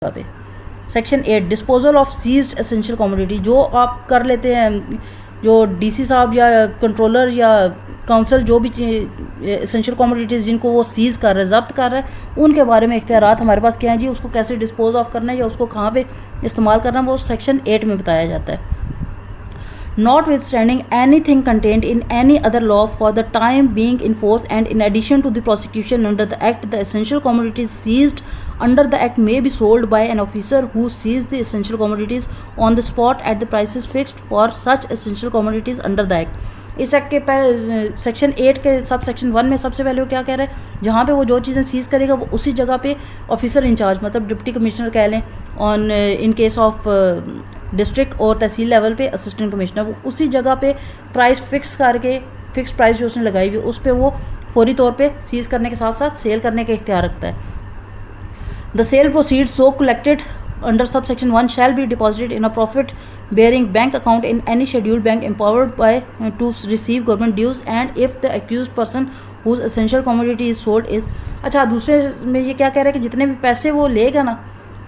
पे section 8 disposal of seized essential commodity, जो आप कर लेते हैं, जो डीसी साहब या कंट्रोलर या काउंसिल जो भी एसेंशियल कमोडिटीज़ जिनको वो सीज़ कर रहे हैं, जब्त कर रहे हैं, उनके बारे में इख्तियारात हमारे पास क्या है जी, उसको कैसे डिस्पोज ऑफ करना है या उसको कहाँ पे इस्तेमाल करना है, वो सेक्शन 8 में बताया जाता है। Notwithstanding anything contained in any other law for the time being in force and in addition to the prosecution under the Act, the essential commodities seized under the Act may be sold by an officer who seized the essential commodities on the spot at the prices fixed for such essential commodities under the Act। इस act के section 8 के sub section 1 में सबसे पहले वो क्या कह रहा है, जहाँ पे वो जो चीज़ें सीज़ करेगा वो उसी जगह पे ऑफिसर इंचार्ज मतलब डिप्टी कमिश्नर कह लें, on in case of district और तहसील लेवल पे असिस्टेंट कमिश्नर, वो उसी जगह पे प्राइस फिक्स करके फिक्स प्राइस जो उसने लगाई हुई उस पर वो फौरी तौर पे सीज करने के साथ साथ सेल करने का इख्तियार रखता है। The sale proceeds so collected under subsection 1 shall be deposited in a profit bearing bank account in any scheduled bank empowered by to receive government dues and if the accused person whose essential commodity is sold is। अच्छा, दूसरे में ये क्या कह रहा है कि जितने भी पैसे वो लेगा ना,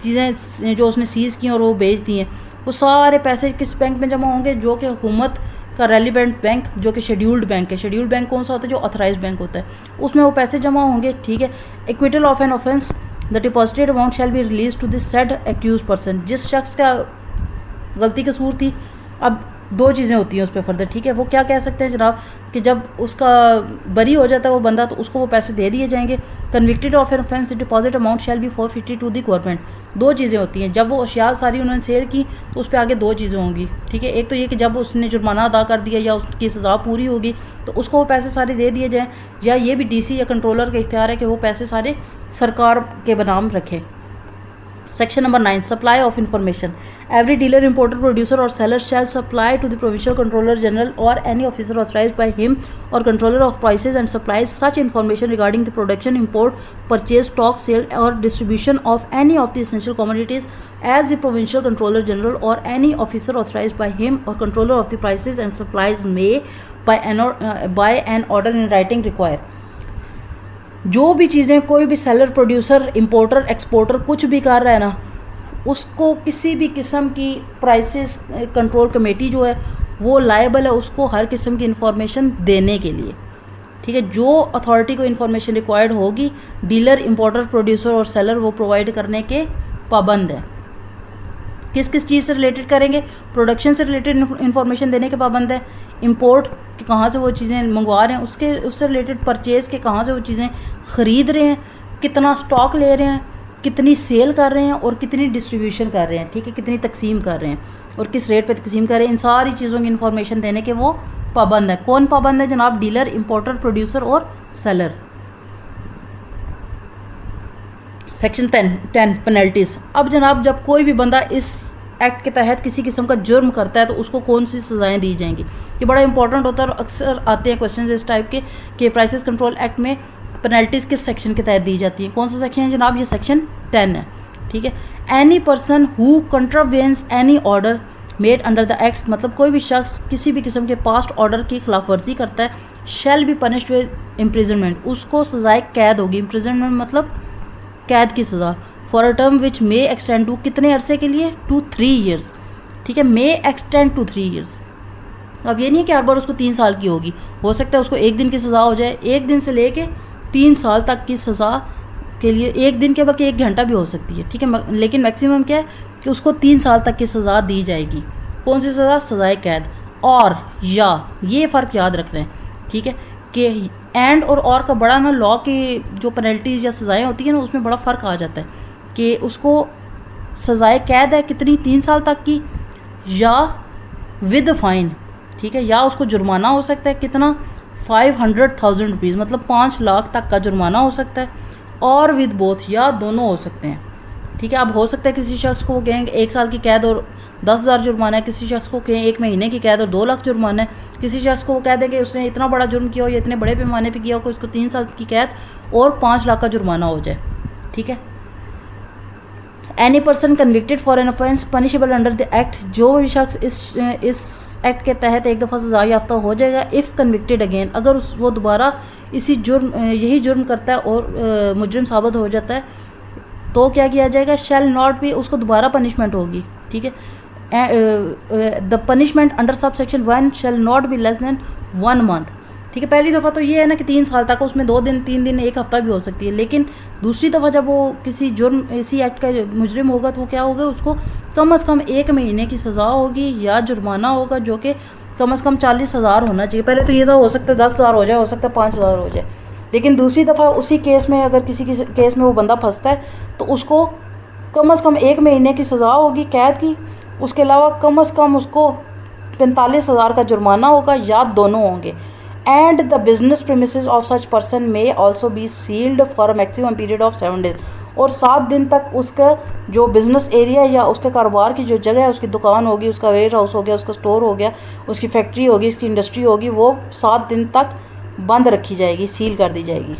चीज़ें जो उसने सीज़ की और वो बेच दी हैं, वो सारे पैसे किस बैंक में जमा होंगे, जो कि हुकूमत का रेलिवेंट बैंक जो कि शेड्यूल्ड बैंक है। शेड्यूल्ड बैंक कौन सा होता है, जो ऑथराइज बैंक होता है, उसमें वो पैसे जमा होंगे। ठीक है। Acquittal of an offence the deposited amount shall be release to this said accused person. जिस शख्स का गलती कसूर थी, अब दो चीज़ें होती हैं उस पर फर्दर। ठीक है। वो क्या कह सकते हैं जनाब कि जब उसका बरी हो जाता है वो बंदा, तो उसको वो पैसे दे दिए जाएंगे। Convicted of an offence deposit amount shall be 450 to the government. दो चीज़ें होती हैं, जब वो अशिया सारी उन्होंने सेल की तो उस पर आगे दो चीज़ें होंगी। ठीक है। एक तो ये कि जब उसने जुर्माना अदा कर दिया या उसकी सज़ा पूरी होगी तो उसको वो पैसे सारे दे दिए जाएँ, या ये भी डीसी या कंट्रोलर का इख्तियार है कि वो पैसे सारे सरकार के बनाम रखे। Section number 9 supply of information। Every dealer, importer, producer or seller shall supply to the provincial controller general or any officer authorized by him or controller of prices and supplies such information regarding the production, import, purchase, stock, sale or distribution of any of the essential commodities as the provincial controller general or any officer authorized by him or controller of the prices and supplies may by an order in writing require। जो भी चीज़ें कोई भी seller, producer, importer, exporter कुछ भी कर रहा है ना, उसको किसी भी किस्म की प्राइसेस कंट्रोल कमेटी जो है वो लायबल है उसको हर किस्म की इंफॉर्मेशन देने के लिए। ठीक है। जो अथॉरिटी को इंफॉर्मेशन रिक्वायर्ड होगी, डीलर, इंपोर्टर, प्रोड्यूसर और सेलर वो प्रोवाइड करने के पाबंद है। किस किस चीज़ से रिलेटेड करेंगे, प्रोडक्शन से रिलेटेड इन्फॉर्मेशन देने के पाबंद है, इंपोर्ट कि कहाँ से वो चीज़ें मंगवा रहे हैं उससे रिलेटेड, परचेज़ के कहाँ से वो चीज़ें ख़रीद रहे हैं, कितना स्टॉक ले रहे हैं, कितनी सेल कर रहे हैं और कितनी डिस्ट्रीब्यूशन कर रहे हैं। ठीक है। कितनी तकसीम कर रहे हैं और किस रेट पे तकसीम कर रहे हैं, इन सारी चीज़ों की इन्फॉर्मेशन देने के वो पाबंद है। कौन पाबंद है जनाब, डीलर, इंपोर्टर, प्रोड्यूसर और सेलर। Section 10 penalties. अब जनाब जब कोई भी बंदा इस एक्ट के तहत किसी किस्म का जुर्म करता है तो उसको कौन सी सज़ाएं दी जाएंगी, ये बड़ा इंपॉर्टेंट होता है और अक्सर आते हैं क्वेश्चन इस टाइप के कि प्राइसेस कंट्रोल एक्ट में पेनल्टीज़ किस सेक्शन के तहत दी जाती हैं। कौन सा सेक्शन है जनाब, ये सेक्शन 10 है। ठीक है। Any person who contravenes any order made under the act, मतलब कोई भी शख्स किसी भी किस्म के पास्ट ऑर्डर की खिलाफ वर्जी करता है, shall be punished with imprisonment, उसको सज़ाए कैद होगी। इम्प्रिजनमेंट मतलब कैद की सज़ा। For a term which may extend to, कितने अरसे के लिए, टू 3 ईयर्स। ठीक है। May extend to 3 years. अब ये नहीं है कि हर बार उसको 3 साल की होगी, हो सकता है उसको 1 दिन की सज़ा हो जाए, 1 दिन से लेके 3 साल तक की सज़ा के लिए 1 दिन के बल्कि 1 घंटा भी हो सकती है। ठीक है। लेकिन मैक्सिमम क्या है कि उसको 3 साल तक की सज़ा दी जाएगी। कौन सी सज़ा, सज़ाए कैद। और या ये फ़र्क याद रखना है। ठीक है कि एंड और का बड़ा ना लॉ की जो पेनल्टीज़ या सज़ाएँ होती हैं ना उसमें बड़ा फ़र्क आ जाता है कि उसको सज़ाए कैद है कितनी, 3 साल तक की, या विद फ़ाइन। ठीक है। या उसको जुर्माना हो सकता है कितना, 500,000 रुपीज़ मतलब 5 लाख तक का जुर्माना हो सकता है, और विद बोथ, या दोनों हो सकते हैं। ठीक है। अब हो सकता है किसी शख्स को कहेंगे 1 साल की कैद और 10,000 जुर्माना है, किसी शख्स को कहें 1 महीने की कैद और 2 लाख जुर्माना है, किसी शख्स को वो कह देंगे उसने इतना बड़ा जुर्म किया हो या इतने बड़े पैमाने पे किया हो कि उसको 3 साल की कैद और 5 लाख का जुर्माना हो जाए। ठीक है। Any person convicted for an offence punishable under the act, जो भी शख्स इस एक्ट के तहत एक दफ़ा सज़ा याफ्ता हो जाएगा। इफ़ कन्विक्टेड अगेन, अगर वो दोबारा यही जुर्म करता है और मुजरिम साबित हो जाता है तो क्या किया जाएगा, शैल नॉट बी, उसको दोबारा पनिशमेंट होगी, ठीक है। The punishment under subsection 1 shell not be less than 1 month, ठीक है। पहली दफ़ा तो ये है ना कि 3 साल तक, उसमें 2 दिन 3 दिन 1 हफ्ता भी हो सकती है, लेकिन दूसरी दफ़ा जब वो किसी जुर्म इसी एक्ट का मुजरिम होगा तो वो क्या होगा, उसको कम से कम 1 महीने की सज़ा होगी या जुर्माना होगा जो कि कम से कम 40,000 होना चाहिए। पहले तो ये तो हो सकता है 10,000 हो जाए, हो सकता है 5,000 हो जाए, लेकिन दूसरी दफ़ा उसी केस में अगर किसी केस में वो बंदा फंसता है तो उसको कम से कम 1 महीने की सज़ा होगी कैद की, उसके अलावा कम से कम उसको 45,000 का जुर्माना होगा या दोनों होंगे। And the business premises of such person may also be sealed for a maximum period of 7 days, और 7 दिन तक उसका जो बिज़नेस एरिया या उसके कारोबार की जो जगह है, उसकी दुकान होगी, उसका वेयर हाउस हो गया, उसका स्टोर हो गया, उसकी फैक्ट्री होगी, उसकी इंडस्ट्री होगी, वो 7 दिन तक बंद रखी जाएगी, सील कर दी जाएगी।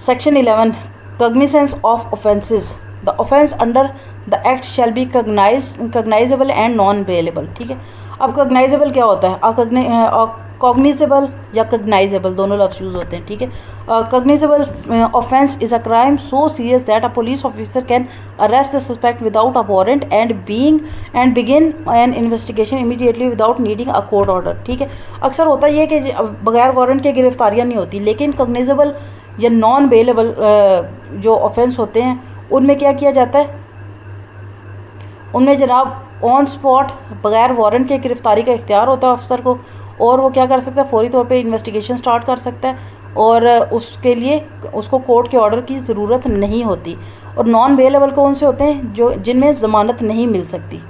Section 11 cognisance of offences, the offence under the act shall B cognisable and non bailable, ठीक है। अब कॉग्नाइजेबल क्या होता है, कॉग्निजेबल या कॉग्नाइजेबल दोनों लफ्ज़ यूज़ होते हैं, ठीक है। Cognizable offence is a crime so serious that a police officer can arrest the suspect without a warrant and begin an investigation immediately without needing a court order, ठीक है। अक्सर होता ये कि बगैर वारंट के गिरफ्तारियाँ नहीं होती, लेकिन कॉग्निजेबल या नॉन बेलेबल जो ऑफेंस होते हैं उनमें क्या किया जाता है, उनमें जनाब ऑन स्पॉट बगैर वारंट के गिरफ्तारी का इख्तियार होता है अफसर को, और वो क्या कर सकता है, फौरी तौर पे इन्वेस्टिगेशन स्टार्ट कर सकता है, और उसके लिए उसको कोर्ट के ऑर्डर की ज़रूरत नहीं होती। और नॉन बेलेबल कौन से होते हैं, जो जिनमें ज़मानत नहीं मिल सकती।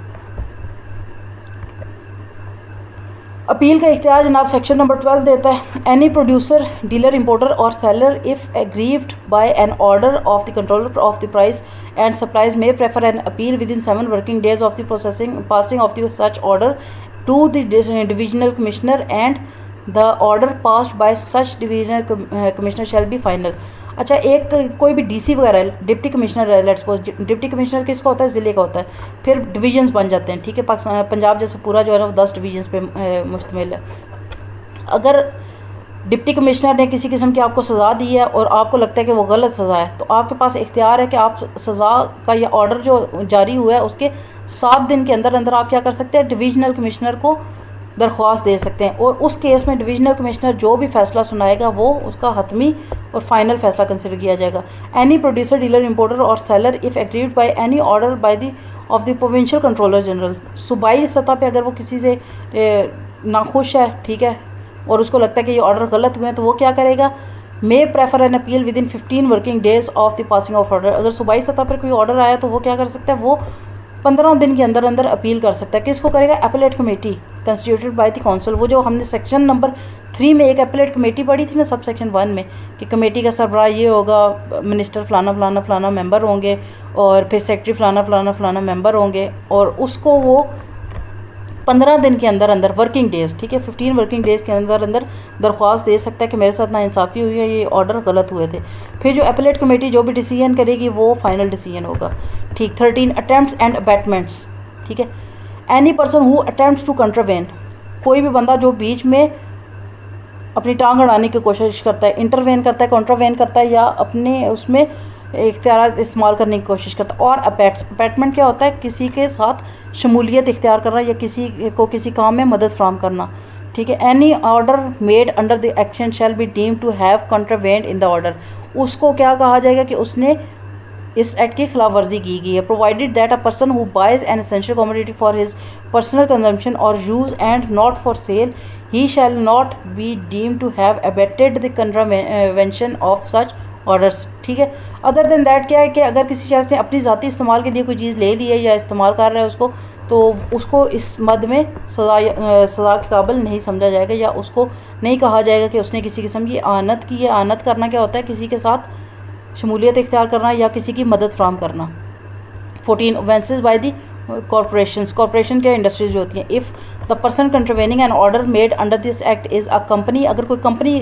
अपील का इख्तियार जनाब सेक्शन नंबर 12 देता है। एनी प्रोड्यूसर, डीलर, इंपोर्टर और seller if aggrieved by an order of the controller of the price and supplies may prefer an appeal within 7 working days of the passing of the such order to the divisional commissioner and the order passed by such divisional commissioner shall be final। अच्छा, एक कोई भी DC वगैरह है, deputy commissioner है, let's suppose deputy commissioner किसका होता है, ज़िले का होता है, फिर डिवीजन्स बन जाते हैं, ठीक है। पाकिस्तान पंजाब जैसे पूरा जो है ना वो 10 डिवीजन्स पे मुश्तमिल है। अगर डिप्टी कमिश्नर ने किसी किस्म की आपको सज़ा दी है और आपको लगता है कि वो गलत सज़ा है, तो आपके पास इख्तियार है कि आप सज़ा का या ऑर्डर जो जारी हुआ है उसके 7 दिन के अंदर अंदर आप क्या कर सकते हैं, डिवीजनल कमिश्नर को दरख्वास्त दे सकते हैं, और उस केस में डिवीजनल कमिश्नर जो भी फैसला सुनाएगा वो उसका हतमी और फाइनल फैसला कंसिडर किया जाएगा। एनी प्रोड्यूसर, डीलर, इंपोर्टर और seller if agreed by any order by the of the provincial controller general, सूबाई सतह पे अगर वो किसी से नाखुश है, ठीक है, और उसको लगता है कि ये ऑर्डर गलत हुए हैं, तो वो क्या करेगा, may prefer an appeal within 15 working days of the passing of order. अगर सूबाई सतह पर कोई ऑर्डर आया तो वो क्या कर सकता है, वो 15 दिन के अंदर अंदर अपील कर सकता है। किसको करेगा, appellate committee constituted by the council. वो जो हमने सेक्शन नंबर 3 में एक एपेलेट कमेटी पढ़ी थी ना, सब सेक्शन 1 में, कि कमेटी का सरबराह ये होगा, मिनिस्टर फलाना फलाना फलाना मेंबर होंगे, और फिर सेक्रेटरी फलाना फलाना फलाना मेंबर होंगे, और उसको वो 15 दिन के अंदर अंदर वर्किंग डेज़, ठीक है, 15 वर्किंग डेज़ के अंदर अंदर दरख्वास्त दे सकता है कि मेरे साथ नाइंसाफ़ी हुई है, ये ऑर्डर गलत हुए थे। फिर जो एपेलेट कमेटी जो भी डिसीजन करेगी वो फाइनल डिसीजन होगा, ठीक। 13 अटैम्प्ट्स एंड अबैटमेंट्स, ठीक है। Any person who attempts to contravene, कोई भी बंदा जो बीच में अपनी टांग अड़ाने की कोशिश करता है, इंटरवेन करता है, कॉन्ट्रावेन करता है, या अपने उसमें इख्तियार इस्तेमाल करने की कोशिश करता है। और अपैटमेंट क्या होता है, किसी के साथ शमूलियत इख्तियार करना या किसी को किसी काम में मदद फराहम करना, ठीक है। Any order made under the action shall be deemed to have contravened in the order, उसको क्या कहा जाएगा कि उसने इस एक्ट की खिलाफ वर्जी की गई है। Provided that a person who buys an essential commodity for his personal consumption और use and not for sale, he shall not be deemed to have abetted the contravention of such orders, ठीक है। Other than that क्या है कि अगर किसी शख्स ने अपनी ज़ाती इस्तेमाल के लिए कोई चीज़ ले ली है या इस्तेमाल कर रहा है उसको, तो उसको इस मद में सज़ा के काबिल नहीं समझा जाएगा, या उसको नहीं कहा जाएगा कि उसने किसी किस्म की आनत की है। आनत करना क्या होता है, किसी के साथ शमूलियत इख्तियार करना या किसी की मदद फराहम करना। 14 offences by the corporations, corporation क्या इंडस्ट्रीज जो होती हैं। If the person contravening an order made under this act is a company, अगर कोई कंपनी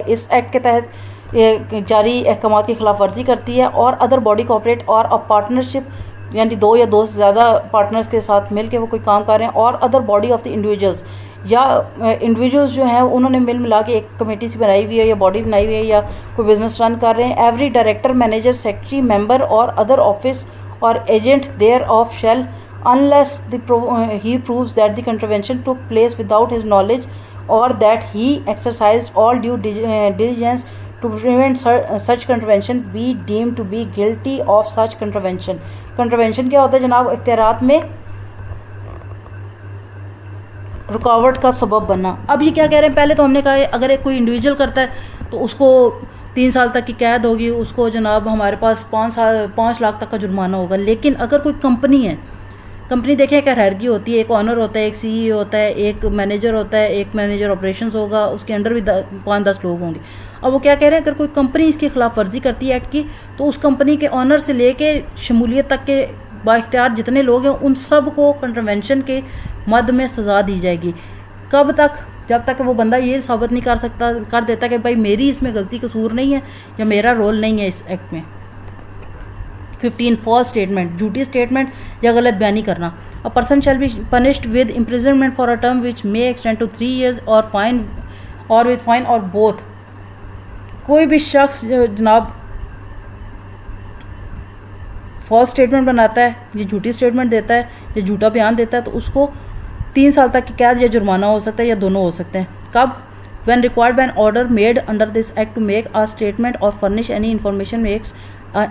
इस एक्ट के तहत जारी अहकामात की खिलाफ वर्जी करती है, और अदर बॉडी कॉर्पोरेट और अ पार्टनरशिप यानी 2 या 2 से ज़्यादा पार्टनर्स के साथ मिल के वो कोई काम कर रहे हैं, और other body of the individuals, या इंडिविजुअल्स जो हैं उन्होंने मिल मिला के एक कमेटी सी बनाई हुई है या बॉडी बनाई हुई है या कोई बिजनेस रन कर रहे हैं। Every director, manager, secretary, member और अदर ऑफिस और agent thereof shall unless he proves that the contravention took place without his knowledge or that he exercised all due diligence to prevent such contravention, be deemed to be guilty of such contravention. Contravention क्या होता है जनाब? इख्तियारात में रुकावट का सबब बनना। अब ये क्या कह रहे हैं, पहले तो हमने कहा है अगर एक कोई इंडिविजुअल करता है तो उसको 3 साल तक की कैद होगी, उसको जनाब हमारे पास 5 लाख तक का जुर्माना होगा। लेकिन अगर कोई कंपनी है, कंपनी देखें एक हायरार्की होती है, एक ऑनर होता है, एक सीईओ होता है, एक मैनेजर होता है, एक मैनेजर ऑपरेशंस होगा, उसके अंडर भी 5-10 लोग होंगे। अब वो क्या कह रहे हैं, अगर कोई कंपनी इसकी खिलाफ वर्जी करती है एक्ट की, तो उस कंपनी के ऑनर से लेके शमूलियत तक के बाइख्तियार जितने लोग हैं उन सब को कंट्रवेंशन के मद में सज़ा दी जाएगी। कब तक? जब तक वो बंदा ये साबित नहीं कर देता कि भाई मेरी इसमें गलती कसूर नहीं है या मेरा रोल नहीं है इस एक्ट में। 15 फॉल्स स्टेटमेंट, झूठी स्टेटमेंट या गलत बयानी करना। A person shall be punished with imprisonment for a term which may extend to 3 years और फाइन और विद फाइन और बोथ। कोई भी शख्स जनाब फॉल्स स्टेटमेंट बनाता है, ये झूठी स्टेटमेंट देता है या झूठा बयान देता है, तो उसको 3 साल तक की कैद या जुर्माना हो सकता है या दोनों हो सकते हैं। कब? when required by an order made under this act to make a statement or furnish any information, makes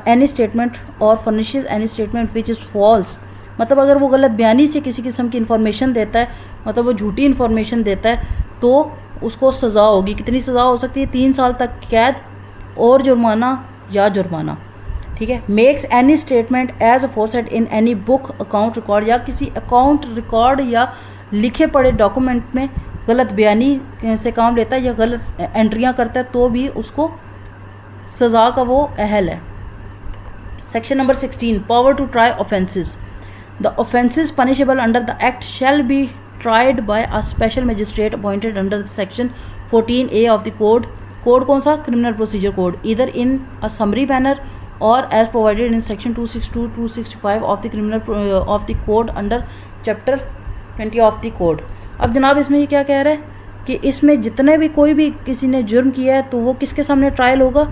any statement or furnishes any statement which is false। मतलब अगर वो गलत बयानी से किसी किस्म की इन्फॉर्मेशन देता है, मतलब वो झूठी इन्फॉर्मेशन देता है, तो उसको सज़ा होगी। कितनी सज़ा हो सकती है? 3 साल तक कैद और जुर्माना या जुर्माना। ठीक है। Makes any statement as aforesaid in any book, account record, या किसी अकाउंट रिकॉर्ड या लिखे पढ़े डॉक्यूमेंट में गलत बयानी से काम लेता है या गलत एंट्रियां करता है, तो भी उसको सज़ा का वो अहल है। Section number 16, power to try offences. The offences punishable under the act shall be tried by a special magistrate appointed under section 14A of the code. Code कौन सा? Criminal procedure code. इधर इन अ समरी मैनर और as provided in section 262, 265 of the criminal of the code under chapter 20 of the code. अब जनाब इसमें ये क्या कह रहा है कि इसमें जितने भी कोई भी किसी ने जुर्म किया है तो वो किसके सामने ट्रायल होगा?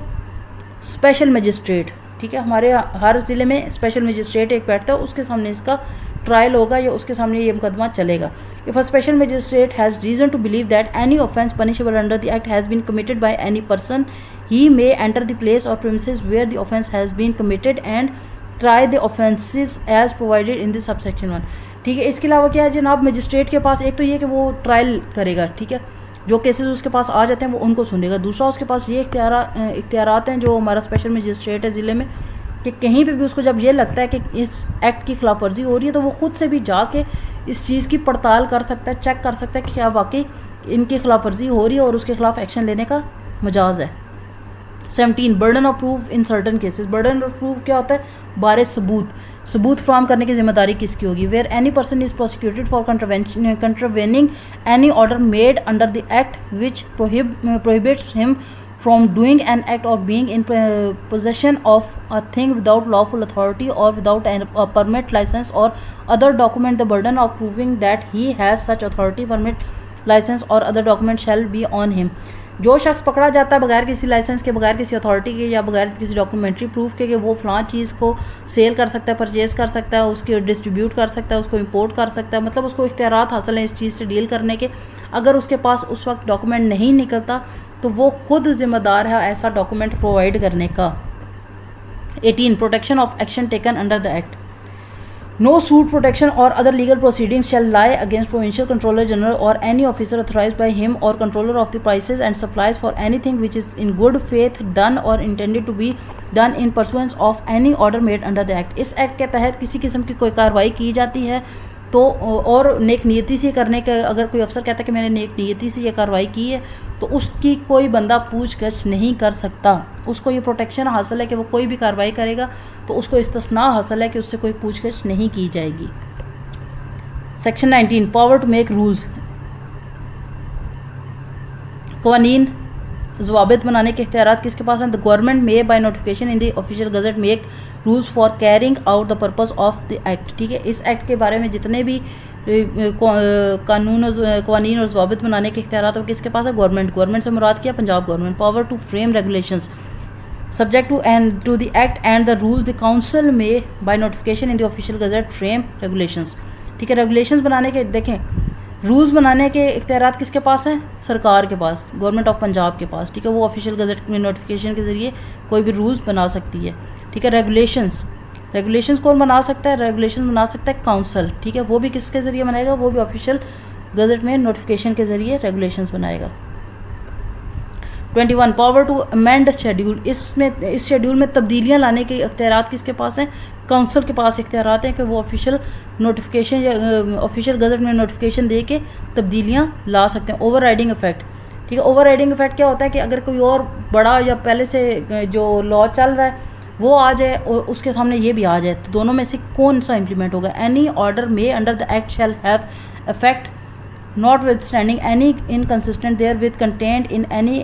Special magistrate. ठीक है, हमारे हर ज़िले में स्पेशल मजिस्ट्रेट एक बैठता है, उसके सामने इसका ट्रायल होगा या उसके सामने ये मुकदमा चलेगा। If a special magistrate has reason to believe that any offence punishable under the act has been committed by any person, he may enter the place और premises where the offence has been committed and try the offences as provided in the subsection 1। ठीक है। इसके अलावा क्या है जनाब, magistrate के पास एक तो ये कि वो ट्रायल करेगा, ठीक है, जो केसेस उसके पास आ जाते हैं वो उनको सुनेगा। दूसरा उसके पास ये इख्तियारात हैं जो हमारा स्पेशल मजिस्ट्रेट है ज़िले में, कि कहीं पे भी उसको जब ये लगता है कि इस एक्ट की खिलाफ वर्जी हो रही है तो वो खुद से भी जाके इस चीज़ की पड़ताल कर सकता है, चेक कर सकता है कि क्या वाकई इनकी खिलाफ वर्जी हो रही है और उसके खिलाफ एक्शन लेने का मजाज है। 17, burden of proof in certain cases. Burden of proof क्या होता है? बारे सबूत फ्राहम करने की जिम्मेदारी किसकी होगी? Where any person is prosecuted for contravening any order made under the act which prohibits him from doing an act और being in possession of a thing without lawful authority और without a permit, license or other document, the burden of proving that he has such authority, permit, license or other document shall be on him। जो शख्स पकड़ा जाता है बगैर किसी licence के, बगैर किसी अथॉरिटी के या बगैर किसी डॉक्यूमेंट्री प्रूफ के कि वो फलां चीज़ को सेल कर सकता है, परचेज़ कर सकता है, उसके डिस्ट्रीब्यूट कर सकता है, उसको इंपोर्ट कर सकता है, मतलब उसको इख्तियारात हासिल हैं इस चीज़ से डील करने के। अगर उसके पास उस वक्त डॉक्यूमेंट नहीं निकलता तो वो खुद जिम्मेदार है ऐसा डॉक्यूमेंट प्रोवाइड करने का। 18, protection of action taken under the act. No suit, protection or other legal proceedings shall lie against Provincial Controller General or any officer authorized by him or controller of the prices and supplies for anything which is in good faith done or intended to be done in pursuance of any order made under the act। इस act के तहत किसी किस्म की कोई कार्रवाई की जाती है तो और नेक नीयती से करने का, अगर कोई अफसर कहता है कि मैंने नेक नीयती से ये कार्रवाई की है तो उसकी कोई बंदा पूछगछ नहीं कर सकता। उसको ये प्रोटेक्शन हासिल है कि वो कोई भी कार्रवाई करेगा तो उसको इस्तिस्ना हासिल है कि उससे कोई पूछगछ नहीं की जाएगी। Section 19, power to make rules. कवानीन ज़वाबित बनाने के इख्तियारात किसके पास हैं? The government may by notification in the official gazette make rules for carrying out the purpose of the act. ठीक है, इस एक्ट के बारे में जितने भी कानूनी और ज़वाबित बनाने के इख्तियारात वो किसके पास है? गवर्नमेंट से मुराद किया Punjab government. Power to frame regulations subject to the act and the rules the council may by notification in the official gazette frame regulations। ठीक है, रेगुलेशंस बनाने के देखें, रूल्स बनाने के इख्तियारात किसके पास हैं? सरकार के पास, गवर्नमेंट ऑफ पंजाब के पास। ठीक है, वो ऑफिशियल गजट में नोटिफिकेशन के ज़रिए कोई भी रूल्स बना सकती है। ठीक है, रेगुलेशंस कौन बना सकता है? रेगुलेशंस बना सकता है काउंसिल। ठीक है, वो भी किसके ज़रिए बनाएगा? वो भी ऑफिशियल गजट में नोटिफिकेशन के ज़रिए रेगुलेशंस बनाएगा। 21 पावर टू अमेंड शेड्यूल, इस शेड्यूल में तब्दीलियां लाने के इख्तियारात किसके पास हैं? काउंसिल के पास इख्तियारात हैं कि वो ऑफिशियल नोटिफिकेशन या ऑफिशियल गजट में नोटिफिकेशन दे के तब्दीलियां ला सकते हैं। Over riding effect. ठीक है, ओवर राइडिंग इफेक्ट क्या होता है कि अगर कोई और बड़ा या पहले से जो लॉ चल रहा है वो आ जाए और उसके सामने ये भी आ जाए, तो दोनों में से कौन सा इंप्लीमेंट होगा? Any order may under the act shall have effect notwithstanding any inconsistent therewith contained in any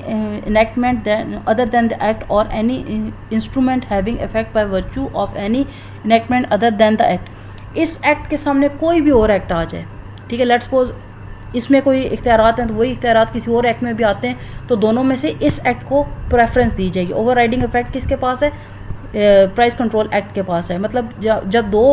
enactment other than the act or any instrument having effect by virtue of any enactment other than the act। इस act के सामने कोई भी और act आ जाए, ठीक है, let's suppose इसमें कोई इख्तियारात हैं तो वही इख्तियारात किसी और एक्ट में भी आते हैं, तो दोनों में से इस एक्ट को प्रेफरेंस दी जाएगी। ओवर राइडिंग इफेक्ट किसके पास है? प्राइस कंट्रोल एक्ट के पास है। मतलब जब दो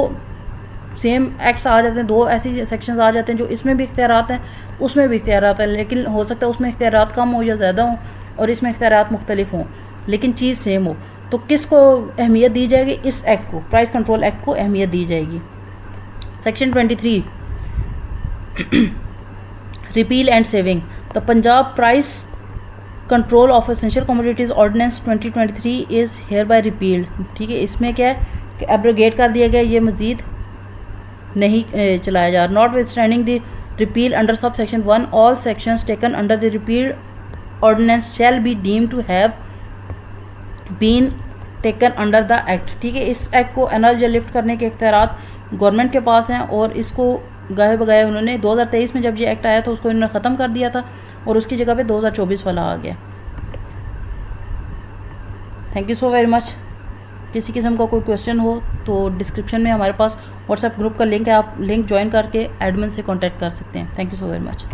सेम एक्ट्स आ जाते हैं, दो ऐसी सेक्शंस आ जाते हैं जो इसमें भी इख्तियारात हैं उसमें भी इख्तियारात हैं, लेकिन हो सकता है उसमें इख्तियारात कम हो या ज़्यादा हो और इसमें इख्तियारात मुख्तलिफ हों, लेकिन चीज़ सेम हो, तो किसको अहमियत दी जाएगी? इस एक्ट को, प्राइस कंट्रोल एक्ट को अहमियत दी जाएगी। Section 23 repeal and saving. The Punjab price control of essential commodities ordinance 2023 is hereby repealed. ठीक है, इसमें क्या है कि एब्रोगेट कर दिया गया, ये मज़ीद नहीं चलाया जा रहा। Notwithstanding the repeal under subsection 1 all sections taken under the repeal ordinance shall be deem to have been taken under the act. ठीक है, इस एक्ट को एनल या लिफ्ट करने के इख्तियारात गवर्नमेंट के पास हैं और इसको गाहे बगाए उन्होंने 2023 में जब ये एक्ट आया था उसको इन्होंने ख़त्म कर दिया था और उसकी जगह पे 2024 वाला आ गया। Thank you so very much. किसी किस्म का कोई क्वेश्चन हो तो डिस्क्रिप्शन में हमारे पास व्हाट्सएप ग्रुप का लिंक है, आप लिंक ज्वाइन करके एडमिन से कांटेक्ट कर सकते हैं। Thank you so very much.